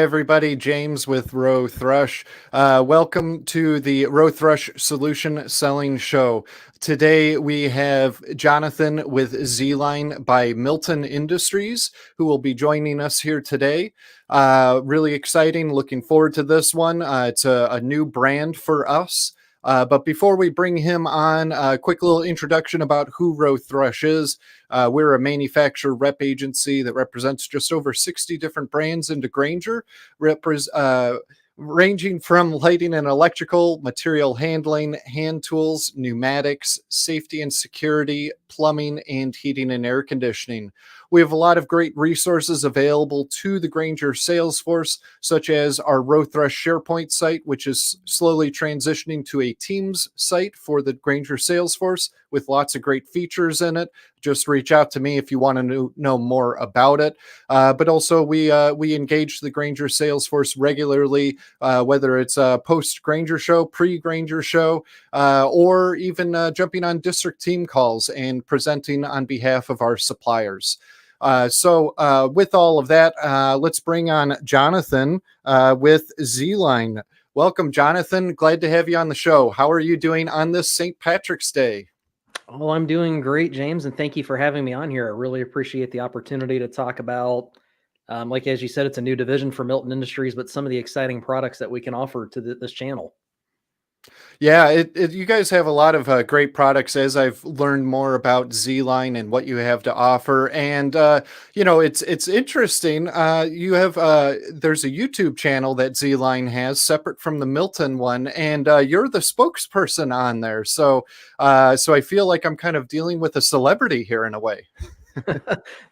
everybody. James with Rowe-Thrush. Welcome to the Rowe-Thrush Solution Selling Show. Today we have Jonathan with ZeeLine by Milton Industries, who will be joining us here today. Really exciting. Looking forward to this one. It's a new brand for us. But before we bring him on, a quick little introduction about who Rowe-Thrush is. We're a manufacturer rep agency that represents just over 60 different brands into Grainger, ranging from lighting and electrical, material handling, hand tools, pneumatics, safety and security, plumbing, and heating and air conditioning. We have a lot of great resources available to the Grainger sales force, such as our Rowe-Thrush SharePoint site, which is slowly transitioning to a Teams site for the Grainger sales force with lots of great features in it. Just reach out to me if you want to know more about it. But also we engage the Grainger sales force regularly, whether it's a post-Grainger show, pre-Grainger show, or even jumping on district team calls and presenting on behalf of our suppliers. So with all of that, let's bring on Jonathan with ZeeLine. Welcome, Jonathan. Glad to have you on the show. How are you doing on this St. Patrick's Day? Oh, I'm doing great, James, and thank you for having me on here. I really appreciate the opportunity to talk about, like as you said, it's a new division for Milton Industries, but some of the exciting products that we can offer to this channel. Yeah, you guys have a lot of great products as I've learned more about ZeeLine and what you have to offer. And, it's interesting. You have there's a YouTube channel that ZeeLine has separate from the Milton one, and you're the spokesperson on there. So I feel like I'm kind of dealing with a celebrity here in a way.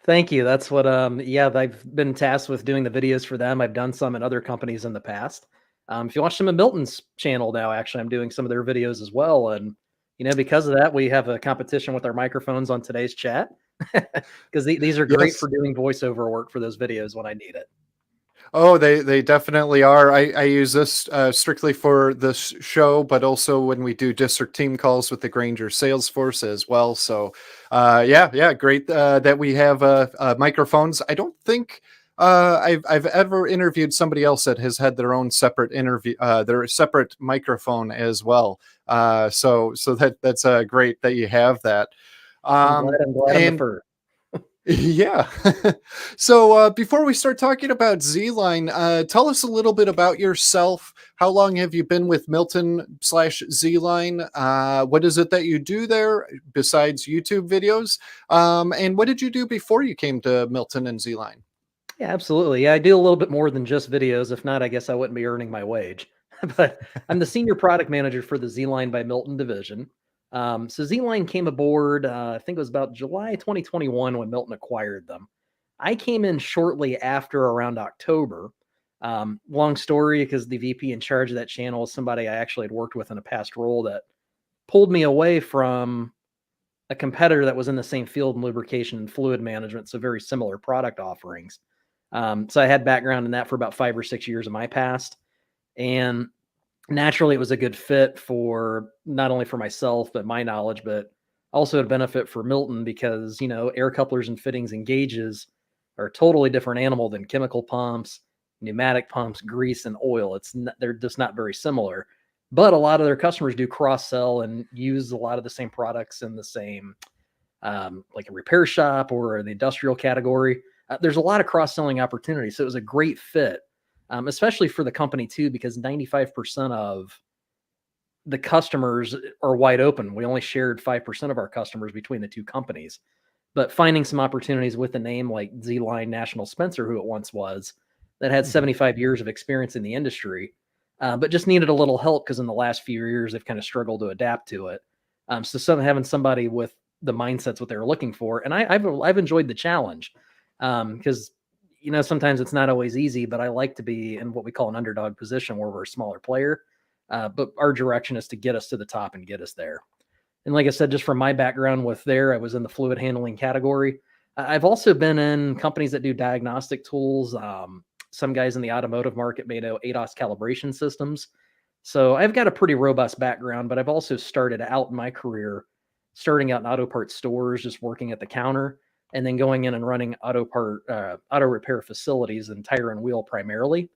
Thank you. That's what, I've been tasked with doing the videos for them. I've done some at other companies in the past. If you watch some of Milton's channel now, actually, I'm doing some of their videos as well. And, because of that, we have a competition with our microphones on today's chat because these are great Yes. for doing voiceover work for those videos when I need it. Oh, they definitely are. I use this strictly for this show, but also when we do district team calls with the Grainger sales force as well. So, yeah, great that we have microphones. I don't think I've ever interviewed somebody else that has had their own separate interview, their separate microphone as well. So that's great that you have that. I'm glad I'm the And first. yeah. So before we start talking about ZeeLine, tell us a little bit about yourself. How long have you been with Milton/ZeeLine? What is it that you do there besides YouTube videos? And what did you do before you came to Milton and ZeeLine? Yeah, absolutely. Yeah, I do a little bit more than just videos. If not, I guess I wouldn't be earning my wage. But I'm the senior product manager for the ZeeLine by Milton division. So ZeeLine came aboard, I think it was about July 2021 when Milton acquired them. I came in shortly after, around October. Long story, because the VP in charge of that channel is somebody I actually had worked with in a past role that pulled me away from a competitor that was in the same field in lubrication and fluid management, so very similar product offerings. So I had background in that for about 5 or 6 years of my past. And naturally, it was a good fit for not only for myself, but my knowledge, but also a benefit for Milton because, air couplers and fittings and gauges are a totally different animal than chemical pumps, pneumatic pumps, grease, and oil. They're just not very similar. But a lot of their customers do cross-sell and use a lot of the same products in the same, like a repair shop or the industrial category. There's a lot of cross-selling opportunities. So it was a great fit, especially for the company too, because 95% of the customers are wide open. We only shared 5% of our customers between the two companies, but finding some opportunities with a name like ZeeLine National Spencer, who it once was, that had 75 years of experience in the industry, but just needed a little help because in the last few years, they've kind of struggled to adapt to it. So having somebody with the mindsets what they're looking for. And I've enjoyed the challenge because, sometimes it's not always easy, but I like to be in what we call an underdog position where we're a smaller player. But our direction is to get us to the top and get us there. And like I said, just from my background with there, I was in the fluid handling category. I've also been in companies that do diagnostic tools. Some guys in the automotive market may know ADAS calibration systems. So I've got a pretty robust background, but I've also started out in my career, starting out in auto parts stores, just working at the counter, and then going in and running auto repair facilities and tire and wheel primarily.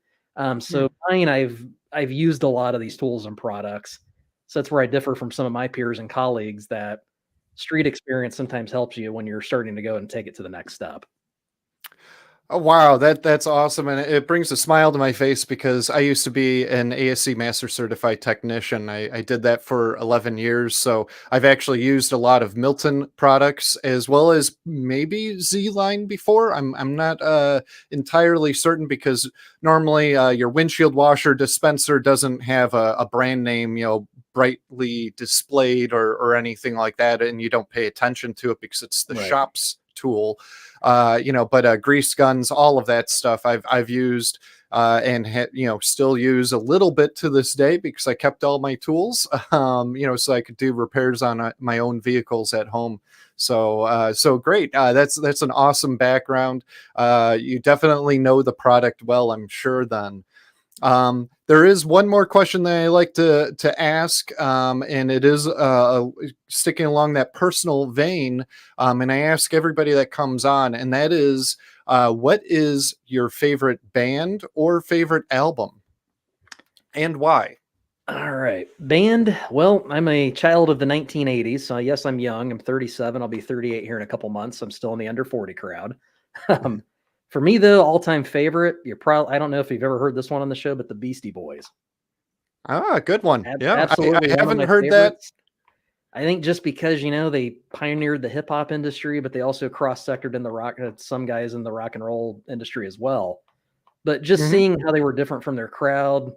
So mine, I've used a lot of these tools and products. So that's where I differ from some of my peers and colleagues, that street experience sometimes helps you when you're starting to go and take it to the next step. Oh wow, that's awesome, and it brings a smile to my face because I used to be an ASC Master Certified Technician. I did that for 11 years, so I've actually used a lot of Milton products as well as maybe ZeeLine before. I'm not entirely certain because normally your windshield washer dispenser doesn't have a brand name, brightly displayed or anything like that, and you don't pay attention to it because it's the Right. shop's tool. But grease guns, all of that stuff I've used and still use a little bit to this day because I kept all my tools, so I could do repairs on my own vehicles at home. So great. That's an awesome background. You definitely know the product well, I'm sure. Then there is one more question that I like to ask, and it is sticking along that personal vein. And I ask everybody that comes on, and that is, what is your favorite band or favorite album, and why? All right. Band. Well, I'm a child of the 1980s. So yes, I'm young. I'm 37. I'll be 38 here in a couple months. I'm still in the under 40 crowd. Um, for me, though, all-time favorite, I don't know if you've ever heard this one on the show, but the Beastie Boys. Ah, good one. Yeah, Absolutely I one of haven't my heard that. favorites. I think just because, they pioneered the hip hop industry, but they also cross-sectored in the rock, some guys in the rock and roll industry as well. But just Mhm. seeing how they were different from their crowd,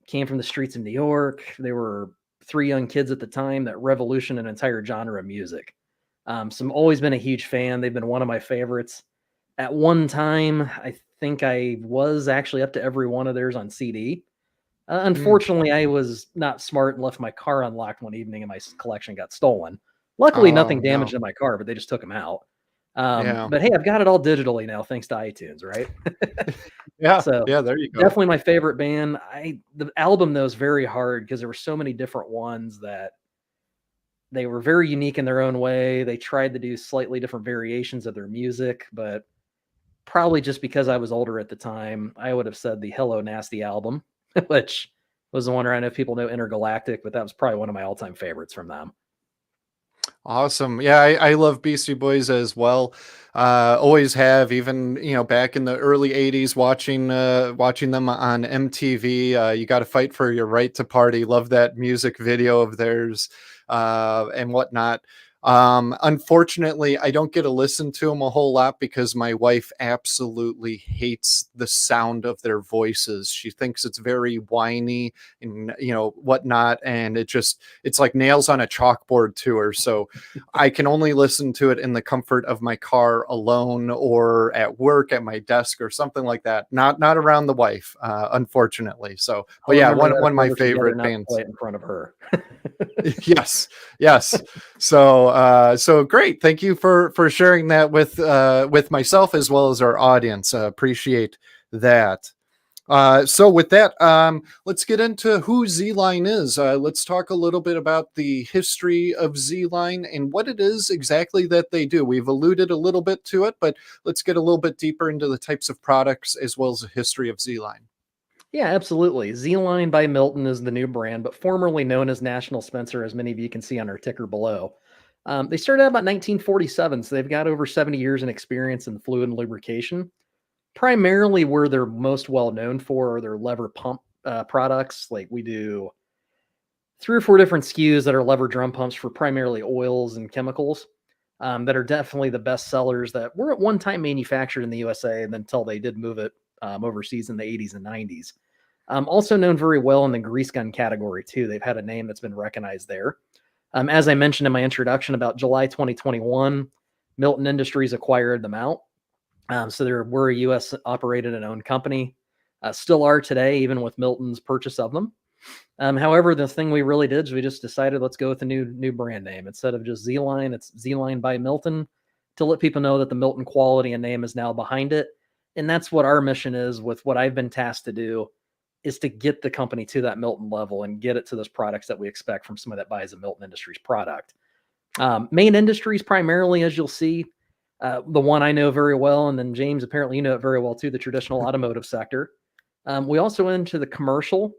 came from the streets of New York. They were three young kids at the time that revolutionized an entire genre of music. So I've always been a huge fan. They've been one of my favorites. At one time, I think I was actually up to every one of theirs on CD. Mm. Unfortunately, I was not smart and left my car unlocked one evening and my collection got stolen. Luckily, Oh nothing damaged no. in my car, but they just took them out. Yeah. But hey, I've got it all digitally now, thanks to iTunes, right? Yeah. So Yeah. There you go. definitely my favorite band. The album though is very hard because there were so many different ones that they were very unique in their own way. They tried to do slightly different variations of their music, but probably just because I was older at the time, I would have said the Hello Nasty album, which was the one where I know people know Intergalactic, but that was probably one of my all-time favorites from them. Awesome. Yeah, I love Beastie Boys as well. Always have, even back in the early '80s, watching them on MTV. You got to fight for your right to party. Love that music video of theirs, and whatnot. Unfortunately, I don't get to listen to them a whole lot because my wife absolutely hates the sound of their voices. She thinks it's very whiny and whatnot, and it's like nails on a chalkboard to her. So I can only listen to it in the comfort of my car alone or at work at my desk or something like that. Not around the wife, unfortunately. So, I'll but yeah, remember one that one if of we're my ever together, favorite not to bands. play it in front of her. Yes, yes. So great. Thank you for sharing that with myself as well as our audience. Appreciate that. So with that, let's get into who ZeeLine is. Let's talk a little bit about the history of ZeeLine and what it is exactly that they do. We've alluded a little bit to it, but let's get a little bit deeper into the types of products as well as the history of ZeeLine. Yeah, absolutely. ZeeLine by Milton is the new brand, but formerly known as National Spencer, as many of you can see on our ticker below. They started out about 1947, so they've got over 70 years in experience in fluid and lubrication. Primarily, where they're most well known for are their lever pump products. Like we do three or four different SKUs that are lever drum pumps for primarily oils and chemicals, that are definitely the best sellers that were at one time manufactured in the USA and until they did move it overseas in the 80s and 90s. Also known very well in the grease gun category, too. They've had a name that's been recognized there. As I mentioned in my introduction, about July 2021, Milton Industries acquired them out. So they were a U.S. operated and owned company, still are today, even with Milton's purchase of them. However, the thing we really did is we just decided let's go with a new brand name instead of just ZeeLine. It's ZeeLine by Milton, to let people know that the Milton quality and name is now behind it, and that's what our mission is. With what I've been tasked to do is to get the company to that Milton level and get it to those products that we expect from somebody that buys a Milton Industries product. Main industries primarily, as you'll see, the one I know very well, and then James, apparently you know it very well too, the traditional automotive sector. We also went into the commercial,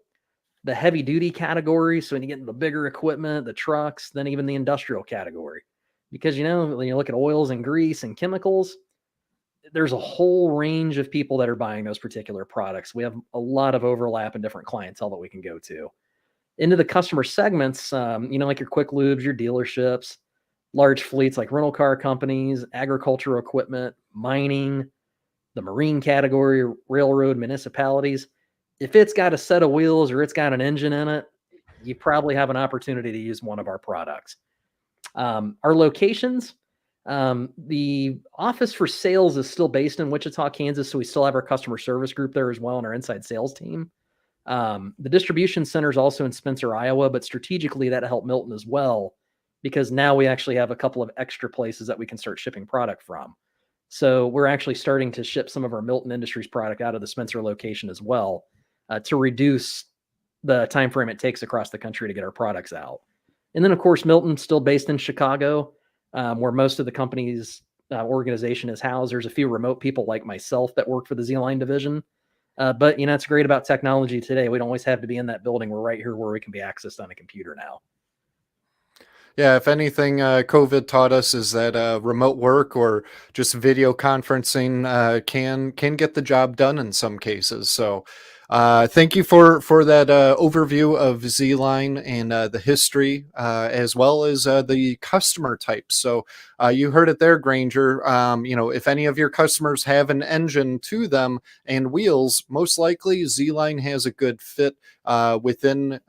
the heavy duty category. So when you get into the bigger equipment, the trucks, then even the industrial category, because when you look at oils and grease and chemicals, there's a whole range of people that are buying those particular products. We have a lot of overlap in different clientele that we can go to. Into the customer segments, like your quick lubes, your dealerships, large fleets like rental car companies, agricultural equipment, mining, the marine category, railroad, municipalities. If it's got a set of wheels or it's got an engine in it, you probably have an opportunity to use one of our products. Our locations, the office for sales is still based in Wichita, Kansas, so we still have our customer service group there as well and our inside sales team. The distribution center is also in Spencer, Iowa, but strategically that helped Milton as well, because now we actually have a couple of extra places that we can start shipping product from. So we're actually starting to ship some of our Milton Industries product out of the Spencer location as well, to reduce the time frame it takes across the country to get our products out. And then, of course, Milton's still based in Chicago, where most of the company's organization is housed. There's a few remote people like myself that work for the ZeeLine division. But, it's great about technology today. We don't always have to be in that building. We're right here where we can be accessed on a computer now. Yeah, if anything, COVID taught us is that remote work or just video conferencing can get the job done in some cases. So, thank you for that overview of ZeeLine and the history, as well as the customer types. So, you heard it there, Granger. If any of your customers have an engine to them and wheels, most likely ZeeLine has a good fit within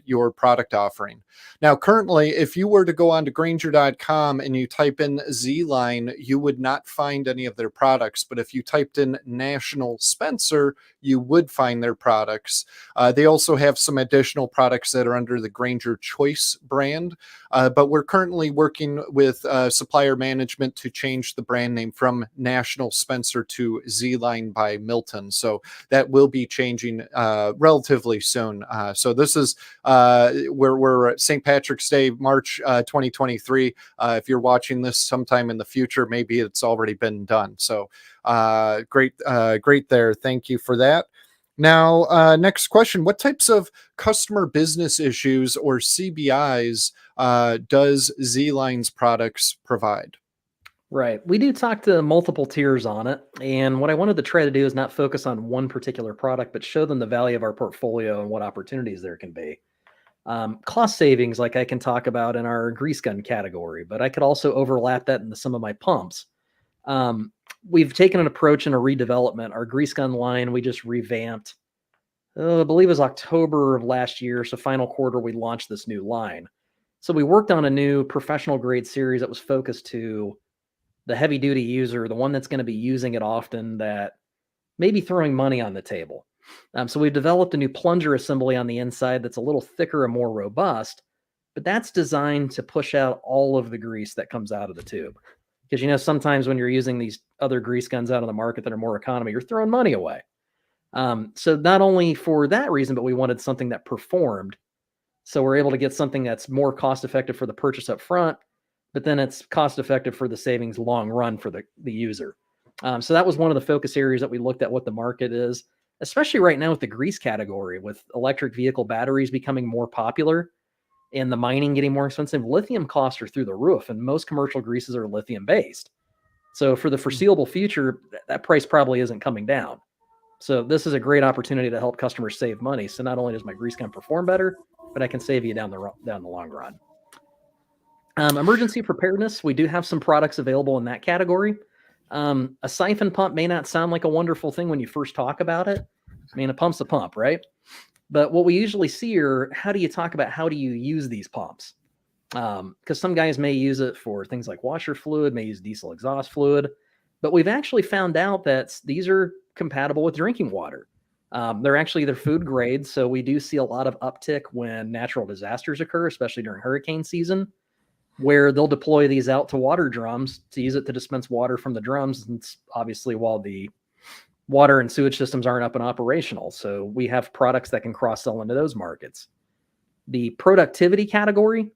your product offering. Now, currently, if you were to go on to Granger.com and you type in ZeeLine, you would not find any of their products. But if you typed in National Spencer, you would find their products. They also have some additional products that are under the Granger Choice brand. But we're currently working with supplier management to change the brand name from National Spencer to ZeeLine by Milton. So that will be changing relatively soon. So this is where we're at St. Patrick's Day, March 2023. If you're watching this sometime in the future, maybe it's already been done. So great there. Thank you for that. Now, next question. What types of customer business issues or CBIs does ZeeLine's products provide? Right. We do talk to multiple tiers on it. And what I wanted to try to do is not focus on one particular product, but show them the value of our portfolio and what opportunities there can be. Cost savings, like I can talk about in our grease gun category, but I could also overlap that into some of my pumps. We've taken an approach in a redevelopment. Our grease gun line, we just revamped, I believe it was October of last year. So final quarter, we launched this new line. So we worked on a new professional grade series that was focused to the heavy duty user, the one that's going to be using it often, that may be throwing money on the table. So we've developed a new plunger assembly on the inside that's a little thicker and more robust, but that's designed to push out all of the grease that comes out of the tube. Because, sometimes when you're using these other grease guns out on the market that are more economy, you're throwing money away. So not only for that reason, but we wanted something that performed. So we're able to get something that's more cost effective for the purchase up front, but then it's cost effective for the savings long run for the user. So that was one of the focus areas that we looked at what the market is, especially right now with the grease category, with electric vehicle batteries becoming more popular and the mining getting more expensive. Lithium costs are through the roof, and most commercial greases are lithium based. So for the foreseeable future, that price probably isn't coming down. So this is a great opportunity to help customers save money. So not only does my grease gun perform better, but I can save you down the long run. Emergency preparedness, we do have some products available in that category. A siphon pump may not sound like a wonderful thing when you first talk about it. I mean, a pump's a pump, right? But what we usually see are, how do you use these pumps? Because some guys may use it for things like washer fluid, may use diesel exhaust fluid, but we've actually found out that these are compatible with drinking water. They're food grade, so we do see a lot of uptick when natural disasters occur, especially during hurricane season, where they'll deploy these out to water drums to use it to dispense water from the drums. And obviously, while the water and sewage systems aren't up and operational. So we have products that can cross-sell into those markets. The productivity category,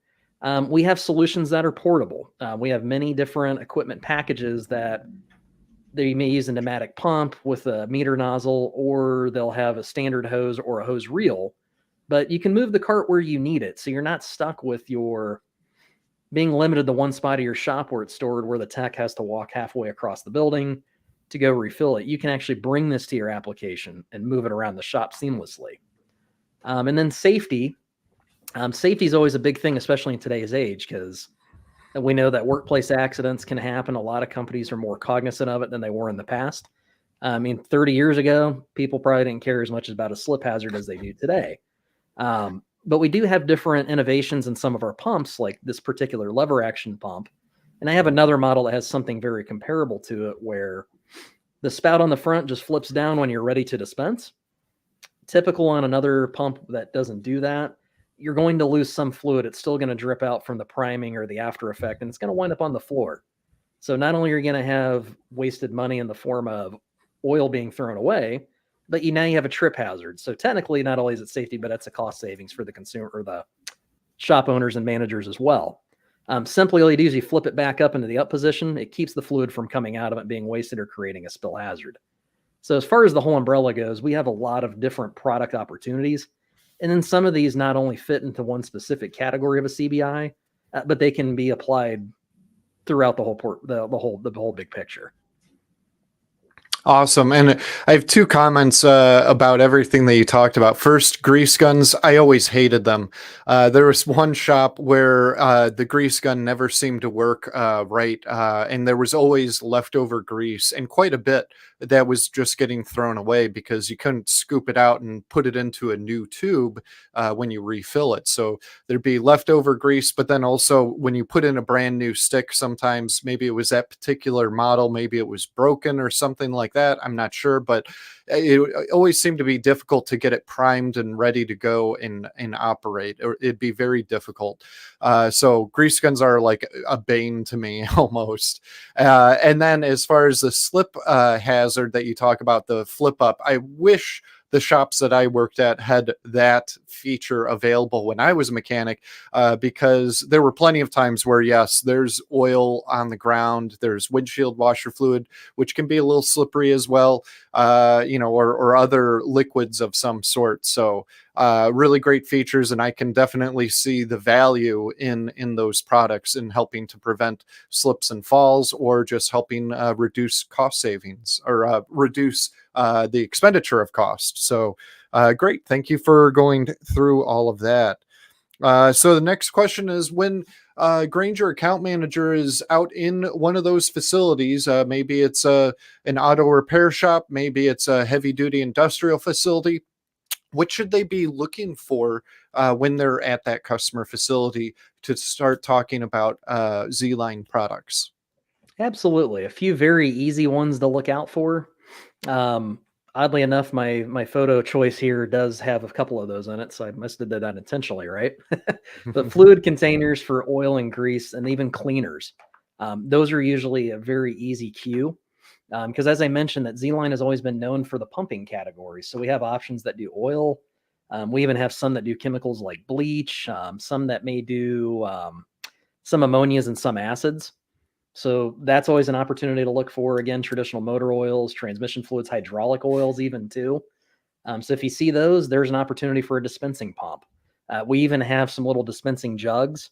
we have solutions that are portable. We have many different equipment packages that They may use a pneumatic pump with a meter nozzle, or they'll have a standard hose or a hose reel. But you can move the cart where you need it, so you're not stuck with your being limited to one spot of your shop where it's stored, where the tech has to walk halfway across the building to go refill it. You can actually bring this to your application and move it around the shop seamlessly. And then safety. Safety is always a big thing, especially in today's age, because we know that workplace accidents can happen. A lot of companies are more cognizant of it than they were in the past. I mean, 30 years ago, people probably didn't care as much about a slip hazard as they do today. But we do have different innovations in some of our pumps, like this particular lever action pump. And I have another model that has something very comparable to it, where the spout on the front just flips down when you're ready to dispense. Typical on another pump that doesn't do that, you're going to lose some fluid. It's still going to drip out from the priming or the after effect, and it's going to wind up on the floor. So not only are you going to have wasted money in the form of oil being thrown away, but now you have a trip hazard. So technically, not only is it safety, but it's a cost savings for the consumer or the shop owners and managers as well. Simply, all you do is you flip it back up into the up position. It keeps the fluid from coming out of it, being wasted, or creating a spill hazard. So as far as the whole umbrella goes, we have a lot of different product opportunities. And then some of these not only fit into one specific category of a CBI, but they can be applied throughout the whole big picture. Awesome. And I have two comments about everything that you talked about. First, grease guns. I always hated them. There was one shop where the grease gun never seemed to work right. And there was always leftover grease, and quite a bit that was just getting thrown away because you couldn't scoop it out and put it into a new tube when you refill it. So there'd be leftover grease, but then also when you put in a brand new stick, sometimes maybe it was that particular model, maybe it was broken or something like that. I'm not sure, but it always seemed to be difficult to get it primed and ready to go and operate, or it'd be very difficult. So grease guns are like a bane to me almost. And then as far as the slip hazard that you talk about, the flip up, I wish the shops that I worked at had that feature available when I was a mechanic, because there were plenty of times where, yes, there's oil on the ground, there's windshield washer fluid, which can be a little slippery as well, or other liquids of some sort. So really great features, and I can definitely see the value in those products in helping to prevent slips and falls, or just helping reduce cost savings, or reduce the expenditure of cost. So great. Thank you for going through all of that. So the next question is, when Grainger account manager is out in one of those facilities, maybe it's an auto repair shop, maybe it's a heavy duty industrial facility, what should they be looking for when they're at that customer facility to start talking about ZeeLine products? Absolutely. A few very easy ones to look out for. Oddly enough, my photo choice here does have a couple of those in it, so I must have did that intentionally, right? But fluid containers for oil and grease, and even cleaners. Those are usually a very easy cue, because as I mentioned, that ZeeLine has always been known for the pumping category. So we have options that do oil. We even have some that do chemicals like bleach, some that may do some ammonias and some acids. So that's always an opportunity to look for. Again, traditional motor oils, transmission fluids, hydraulic oils even too. So if you see those, there's an opportunity for a dispensing pump. We even have some little dispensing jugs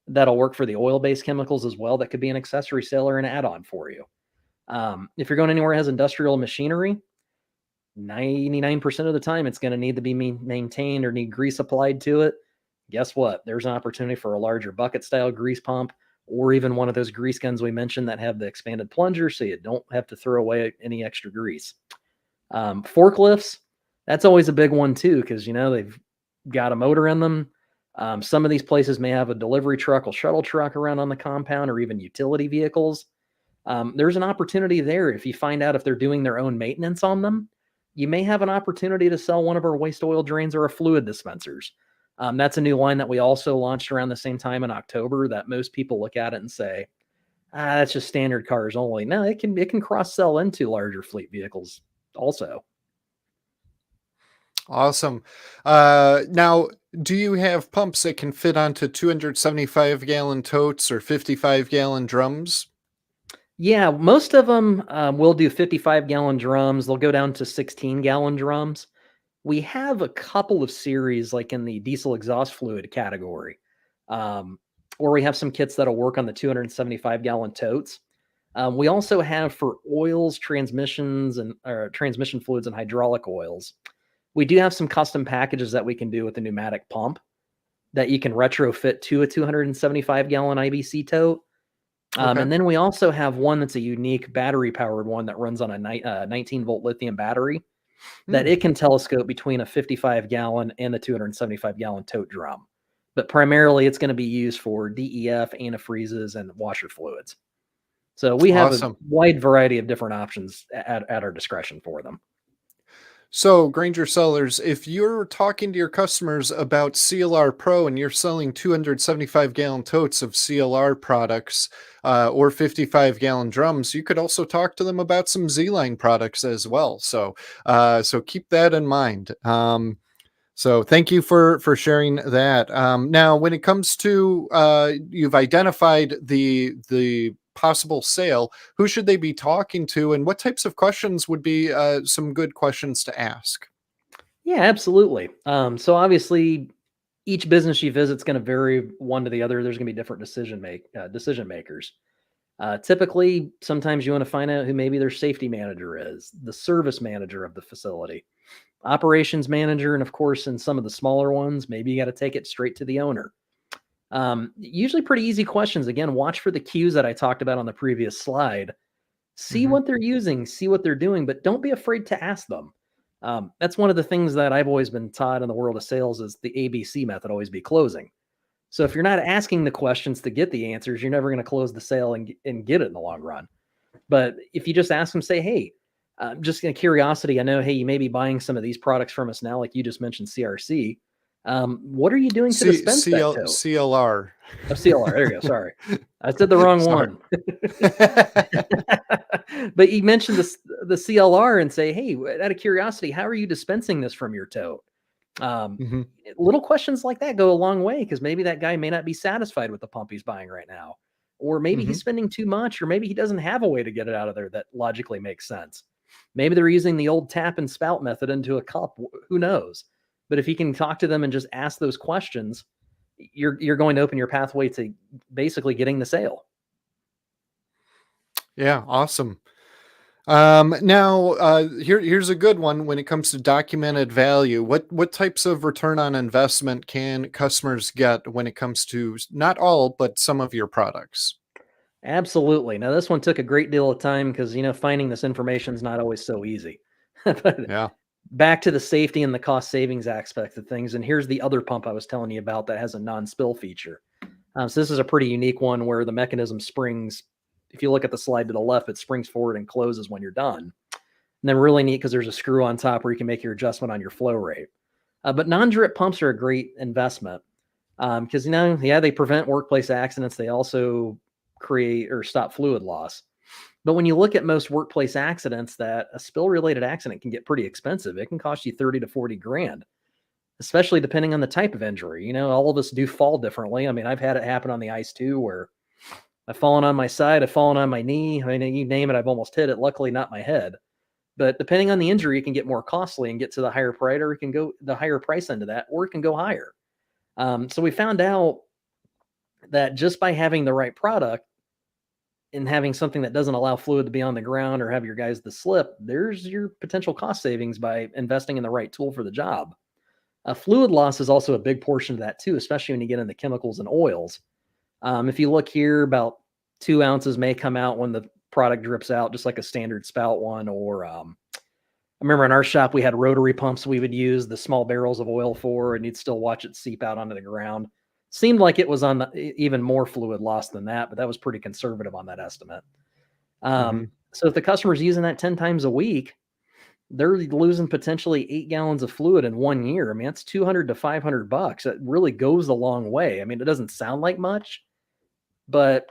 that'll work for the oil-based chemicals as well. That could be an accessory sale or an add-on for you. If you're going anywhere that has industrial machinery, 99% of the time it's going to need to be maintained or need grease applied to it. Guess what? There's an opportunity for a larger bucket-style grease pump, or even one of those grease guns we mentioned that have the expanded plunger, so you don't have to throw away any extra grease. Forklifts, that's always a big one too, because they've got a motor in them. Some of these places may have a delivery truck or shuttle truck around on the compound, or even utility vehicles. There's an opportunity there. If you find out if they're doing their own maintenance on them, you may have an opportunity to sell one of our waste oil drains or a fluid dispensers. That's a new line that we also launched around the same time in October, that most people look at it and say, that's just standard cars only. No, it can cross-sell into larger fleet vehicles also. Awesome. Now, do you have pumps that can fit onto 275-gallon totes or 55-gallon drums? Yeah, most of them will do 55-gallon drums. They'll go down to 16-gallon drums. We have a couple of series like in the diesel exhaust fluid category, um, or we have some kits that'll work on the 275-gallon totes. We also have for oils, transmissions, and transmission fluids and hydraulic oils. We do have some custom packages that we can do with the pneumatic pump that you can retrofit to a 275-gallon IBC tote. Okay. And then we also have one that's a unique battery powered one that runs on a 19-volt lithium battery that Hmm. it can telescope between a 55-gallon and the 275-gallon tote drum. But primarily, it's going to be used for DEF, antifreezes, and washer fluids. So we have a Awesome. wide variety of different options at our discretion for them. So, Granger Sellers, if you're talking to your customers about CLR Pro and you're selling 275-gallon totes of CLR products or 55-gallon drums, you could also talk to them about some ZeeLine products as well. So keep that in mind. So thank you for sharing that. Now, when it comes to you've identified the possible sale, who should they be talking to, and what types of questions would be some good questions to ask? Yeah, absolutely. So obviously, each business you visit is going to vary one to the other. There's going to be different decision makers. Typically, sometimes you want to find out who maybe their safety manager is, the service manager of the facility, operations manager, and of course, in some of the smaller ones, maybe you got to take it straight to the owner. Usually pretty easy questions. Again, watch for the cues that I talked about on the previous slide. See Hmm. what they're using, see what they're doing, but don't be afraid to ask them. That's one of the things that I've always been taught in the world of sales is the ABC method, always be closing. So if you're not asking the questions to get the answers, you're never going to close the sale and get it in the long run. But if you just ask them, say, hey, just in curiosity, I know, hey, you may be buying some of these products from us now, like you just mentioned CRC. What are you doing to dispense that tote? CLR. Oh, CLR. There you go. Sorry. I said the wrong Sorry. one. But you mentioned the CLR and say, hey, out of curiosity, how are you dispensing this from your tote? Um, Hmm. Little questions like that go a long way because maybe that guy may not be satisfied with the pump he's buying right now. Or maybe Hmm. he's spending too much, or maybe he doesn't have a way to get it out of there that logically makes sense. Maybe they're using the old tap and spout method into a cup. Who knows? But if you can talk to them and just ask those questions, you're going to open your pathway to basically getting the sale. Yeah, awesome. Now, here's a good one when it comes to documented value. What types of return on investment can customers get when it comes to not all, but some of your products? Absolutely. Now, this one took a great deal of time because, finding this information is not always so easy. But Yeah. back to the safety and the cost savings aspect of things. And here's the other pump I was telling you about that has a non-spill feature. So this is a pretty unique one where the mechanism springs. If you look at the slide to the left, it springs forward and closes when you're done. And then really neat because there's a screw on top where you can make your adjustment on your flow rate. But non-drip pumps are a great investment because, yeah, they prevent workplace accidents. They also create or stop fluid loss. But when you look at most workplace accidents, that a spill related accident can get pretty expensive. It can cost you 30 to 40 grand, especially depending on the type of injury. All of us do fall differently. I mean, I've had it happen on the ice too, where I've fallen on my side, I've fallen on my knee. I mean, you name it, I've almost hit it. Luckily, not my head. But depending on the injury, it can get more costly and get to the higher price, or it can go the higher price end of that, or it can go higher. So we found out that just by having the right product and having something that doesn't allow fluid to be on the ground or have your guys to slip, there's your potential cost savings by investing in the right tool for the job. Fluid loss is also a big portion of that too, especially when you get into chemicals and oils. If you look here, about 2 ounces may come out when the product drips out, just like a standard spout one. Or I remember in our shop we had rotary pumps we would use the small barrels of oil for, and you'd still watch it seep out onto the ground. Seemed like it was on even more fluid loss than that, but that was pretty conservative on that estimate. Hmm. So if the customer's using that 10 times a week, they're losing potentially 8 gallons of fluid in 1 year. I mean, that's 200 to $500. That really goes a long way. I mean, it doesn't sound like much, but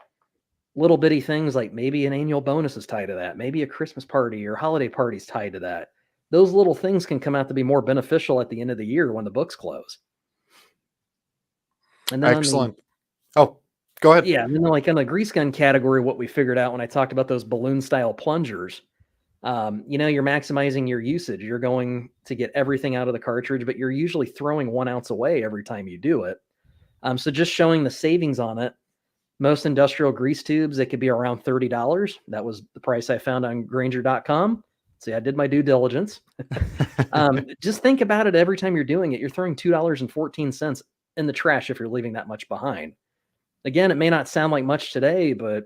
little bitty things like maybe an annual bonus is tied to that. Maybe a Christmas party or holiday party is tied to that. Those little things can come out to be more beneficial at the end of the year when the books close. And then on the Excellent. Oh, Go ahead. Yeah, and then like in the grease gun category, what we figured out when I talked about those balloon style plungers, you're maximizing your usage. You're going to get everything out of the cartridge, but you're usually throwing 1 ounce away every time you do it. So just showing the savings on it. Most industrial grease tubes, it could be around $30. That was the price I found on Grainger.com. See, I did my due diligence. Just think about it every time you're doing it. You're throwing $2.14 in the trash if you're leaving that much behind. Again, it may not sound like much today, but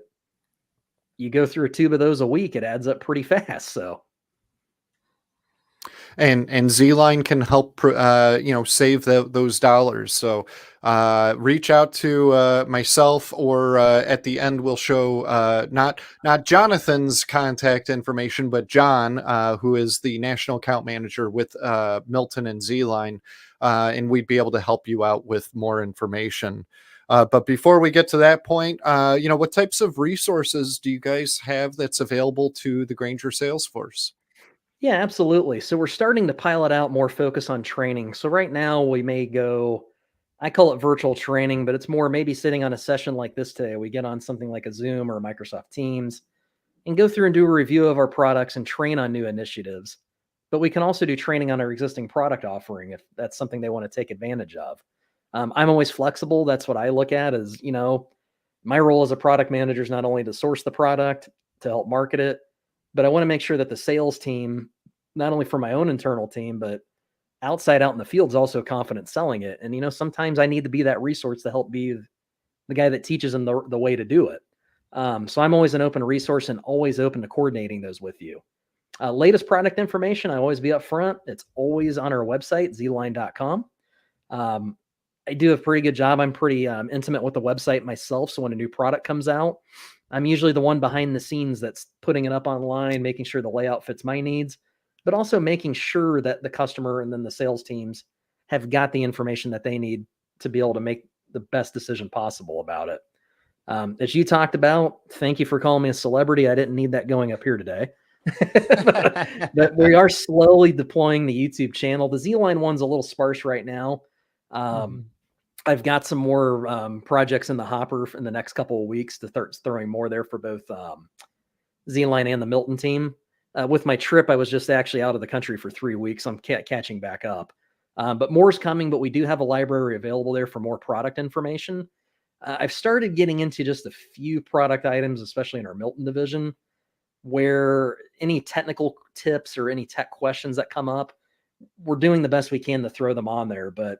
you go through a tube of those a week, it adds up pretty fast. So, and ZeeLine can help save those dollars. So reach out to myself, or at the end we'll show not Jonathan's contact information, but John, who is the national account manager with Milton and ZeeLine, and we'd be able to help you out with more information. But before we get to that point, what types of resources do you guys have that's available to the Grainger sales force? yeah, absolutely. So, we're starting to pilot out more focus on training. So, right now, we may go, I call it virtual training, but it's more maybe sitting on a session like this today. We get on something like a Zoom or Microsoft Teams and go through and do a review of our products and train on new initiatives. But we can also do training on our existing product offering if that's something they want to take advantage of. I'm always flexible. That's what I look at as, my role as a product manager is not only to source the product, to help market it, but I want to make sure that the sales team, not only for my own internal team, but outside out in the field, is also confident selling it. And, sometimes I need to be that resource to help be the guy that teaches them the way to do it. So I'm always an open resource and always open to coordinating those with you. Latest product information, I always be up front. It's always on our website, ZeeLine.com. I do a pretty good job. I'm pretty intimate with the website myself. So when a new product comes out, I'm usually the one behind the scenes that's putting it up online, making sure the layout fits my needs, but also making sure that the customer and then the sales teams have got the information that they need to be able to make the best decision possible about it. As you talked about, thank you for calling me a celebrity. I didn't need that going up here today. but we are slowly deploying the YouTube channel. The ZeeLine one's a little sparse right now. I've got some more projects in the hopper in the next couple of weeks to start throwing more there for both ZeeLine and the Milton team. With my trip, I was just actually out of the country for 3 weeks. I'm catching back up. But more is coming, but we do have a library available there for more product information. I've started getting into just a few product items, especially in our Milton division, where any technical tips or any tech questions that come up, we're doing the best we can to throw them on there. But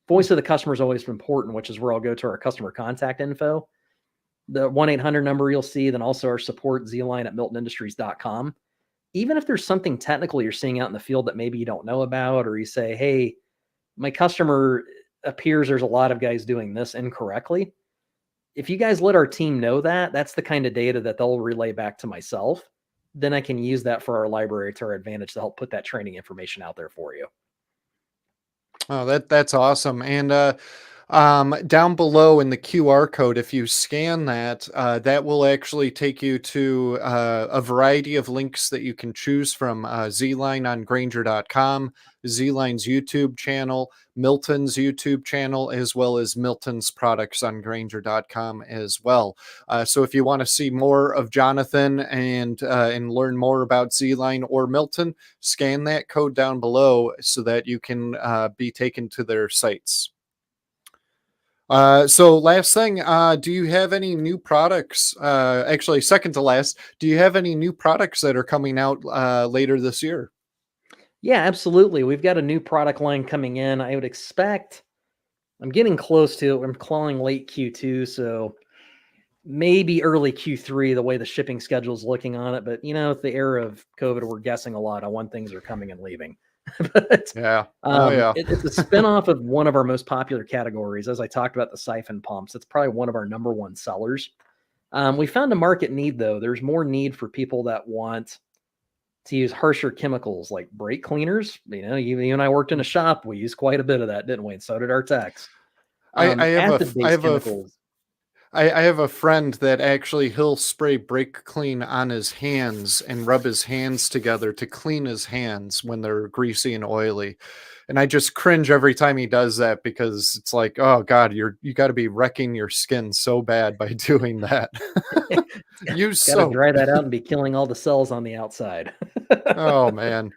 voice of the customer is always important, which is where I'll go to our customer contact info. The 1-800 number you'll see, then also our support, ZeeLine at miltonindustries.com. Even if there's something technical you're seeing out in the field that maybe you don't know about, or you say, hey, my customer appears there's a lot of guys doing this incorrectly. If you guys let our team know that, that's the kind of data that they'll relay back to myself. Then I can use that for our library to our advantage to help put that training information out there for you. Oh, that's awesome. And down below in the QR code, if you scan that, that will actually take you to a variety of links that you can choose from. ZeeLine on Grainger.com, ZeeLine's YouTube channel, Milton's YouTube channel, as well as Milton's products on Grainger.com as well. So if you want to see more of Jonathan and learn more about ZeeLine or Milton, scan that code down below so that you can be taken to their sites. So last thing, do you have any new products? Actually, second to last, do you have any new products that are coming out later this year? Yeah, absolutely. We've got a new product line coming in. I would expect, I'm getting close to it. I'm calling late Q2, so maybe early Q3, the way the shipping schedule is looking on it. But, with the era of COVID, we're guessing a lot on when things are coming and leaving. But yeah. Yeah. It's a spinoff of one of our most popular categories. As I talked about, the siphon pumps. It's probably one of our number one sellers. We found a market need, though. There's more need for people that want to use harsher chemicals like brake cleaners. You and I worked in a shop. We used quite a bit of that, didn't we? And so did our techs. I have Acid-based chemicals. I have a friend that actually he'll spray brake clean on his hands and rub his hands together to clean his hands when they're greasy and oily. And I just cringe every time he does that because it's like, oh God, you got to be wrecking your skin so bad by doing that. Use Got to soap. dry that out and be killing all the cells on the outside. Oh man.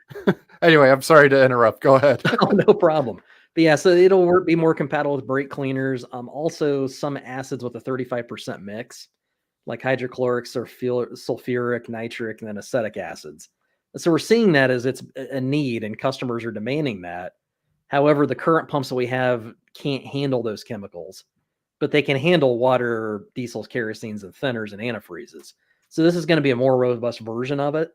Anyway, I'm sorry to interrupt. Go ahead. Oh, no problem. But yeah, so be more compatible with brake cleaners. Also, some acids with a 35% mix, like hydrochloric, sulfuric, nitric, and then acetic acids. So we're seeing that as it's a need, and customers are demanding that. However, the current pumps that we have can't handle those chemicals, but they can handle water, diesels, kerosenes, and thinners and antifreezes. So this is going to be a more robust version of it.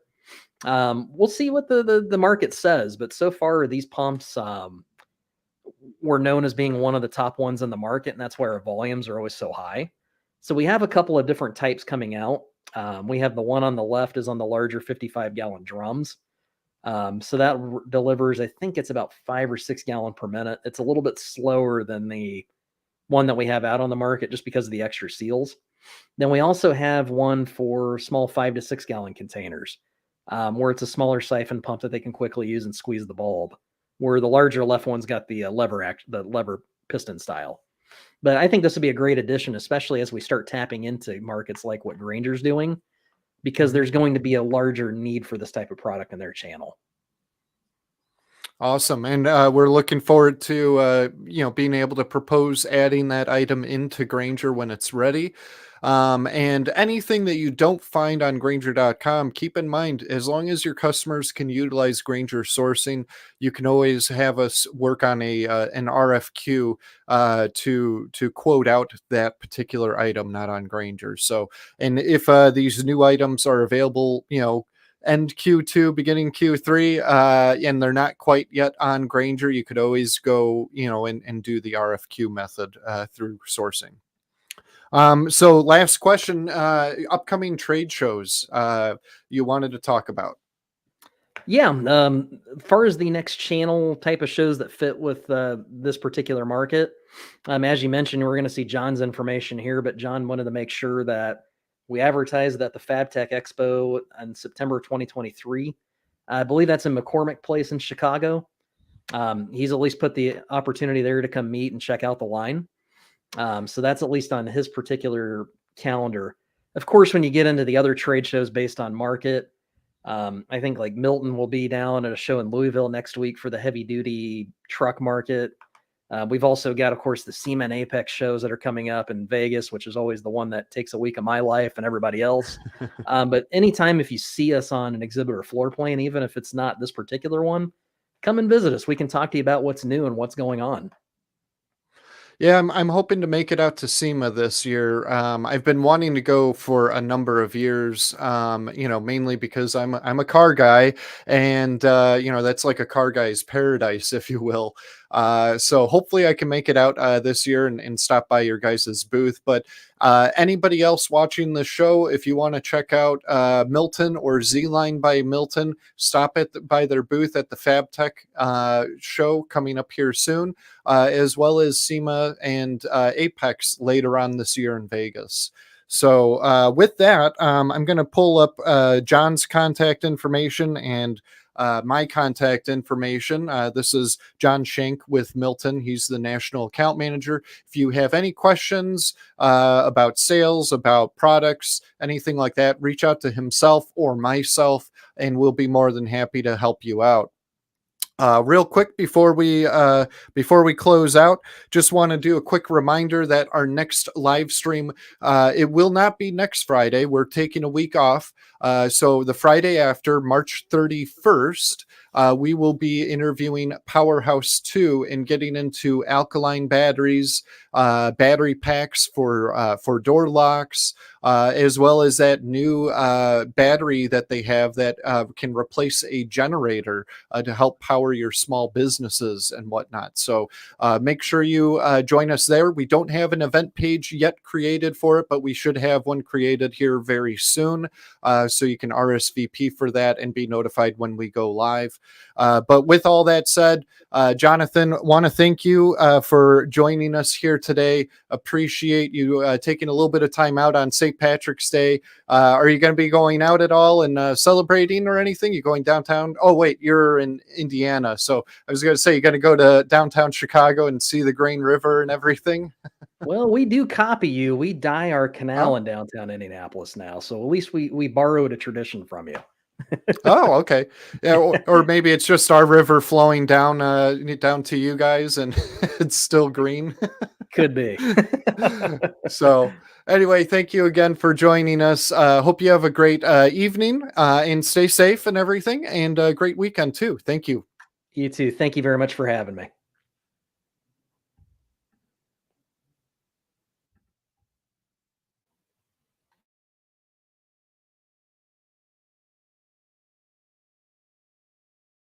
We'll see what the market says, but so far these pumps were known as being one of the top ones in the market, and that's why our volumes are always so high. So we have a couple of different types coming out. We have the one on the left is on the larger 55-gallon drums. So that delivers, I think it's about 5 or 6 gallon per minute. It's a little bit slower than the one that we have out on the market just because of the extra seals. Then we also have one for small 5 to 6 gallon containers, where it's a smaller siphon pump that they can quickly use and squeeze the bulb, where the larger left one's got the lever piston style. But I think this would be a great addition, especially as we start tapping into markets like what Granger's doing, because there's going to be a larger need for this type of product in their channel. Awesome. And we're looking forward to, being able to propose adding that item into Granger when it's ready. And anything that you don't find on Granger.com, keep in mind, as long as your customers can utilize Granger sourcing, you can always have us work on an RFQ to quote out that particular item, not on Granger. So, and if these new items are available, end Q2, beginning Q3, and they're not quite yet on Granger, you could always go, and do the RFQ method through sourcing. So last question, upcoming trade shows you wanted to talk about. Yeah. As far as the next channel type of shows that fit with this particular market, as you mentioned, we're going to see John's information here, but John wanted to make sure that we advertised at the FabTech Expo in September 2023. I believe that's in McCormick Place in Chicago. He's at least put the opportunity there to come meet and check out the line. So that's at least on his particular calendar. Of course, when you get into the other trade shows based on market, I think like Milton will be down at a show in Louisville next week for the heavy duty truck market. We've also got, of course, the SEMA and Apex shows that are coming up in Vegas, which is always the one that takes a week of my life and everybody else. But anytime if you see us on an exhibit or floor plan, even if it's not this particular one, come and visit us. We can talk to you about what's new and what's going on. Yeah, I'm hoping to make it out to SEMA this year. I've been wanting to go for a number of years, mainly because I'm a car guy, and that's like a car guy's paradise, if you will. So hopefully I can make it out this year and stop by your guys' booth. But anybody else watching the show, if you want to check out Milton or ZeeLine by Milton, stop by their booth at the FabTech show coming up here soon, as well as SEMA and Apex later on this year in Vegas. So with that, I'm going to pull up John's contact information and my contact information. This is John Schenk with Milton. He's the national account manager. If you have any questions about sales, about products, anything like that, reach out to himself or myself, and we'll be more than happy to help you out. Real quick before we close out, just want to do a quick reminder that our next live stream, it will not be next Friday. We're taking a week off. So the Friday after, March 31st, we will be interviewing Powerhouse 2 and getting into alkaline batteries, battery packs for door locks, as well as that new battery that they have that can replace a generator to help power your small businesses and whatnot. So make sure you join us there. We don't have an event page yet created for it, but we should have one created here very soon. So you can RSVP for that and be notified when we go live. But with all that said, Jonathan, want to thank you for joining us here today. Appreciate you taking a little bit of time out on St. Patrick's Day. Are you going to be going out at all and celebrating or anything? You going downtown? Oh, wait, you're in Indiana. So I was going to say, you're going to go to downtown Chicago and see the Green River and everything. Well, we do copy you. We dye our canal Oh, in downtown Indianapolis now, so at least we borrowed a tradition from you. oh, okay. Yeah, or maybe it's just our river flowing down to you guys, and it's still green. Could be. So, anyway, thank you again for joining us. Hope you have a great evening and stay safe and everything, and a great weekend too. Thank you. You too. Thank you very much for having me.